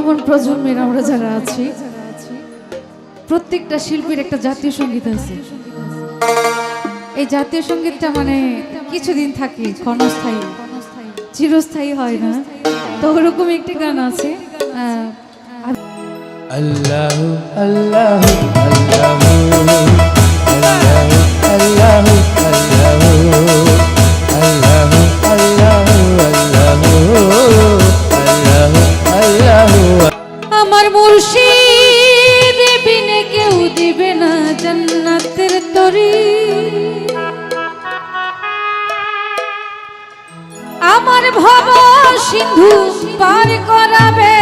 বর্তমান প্রজন্মের আমরা যারা আছি প্রত্যেকটা শিল্পীর একটা জাতীয় সঙ্গীত আছে। এই জাতীয় সঙ্গীতটা মানে কিছুদিন থাকে, ক্ষণস্থায়ী, চিরস্থায়ী হয় না। তো ওরকম একটি গান আছে, আল্লাহ আল্লাহ আল্লাহ আল্লাহ আমার মুর্শিদ বিনে কেউ দিবে না জান্নাতের তরি, আমার ভব সিন্ধু পার করাবে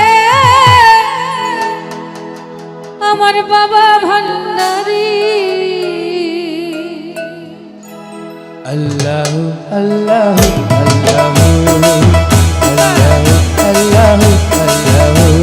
আমার বাবা ভান্ডারি। আল্লাহ আল্লাহ আল্লাহ আল্লাহ আল্লাহ আল্লাহ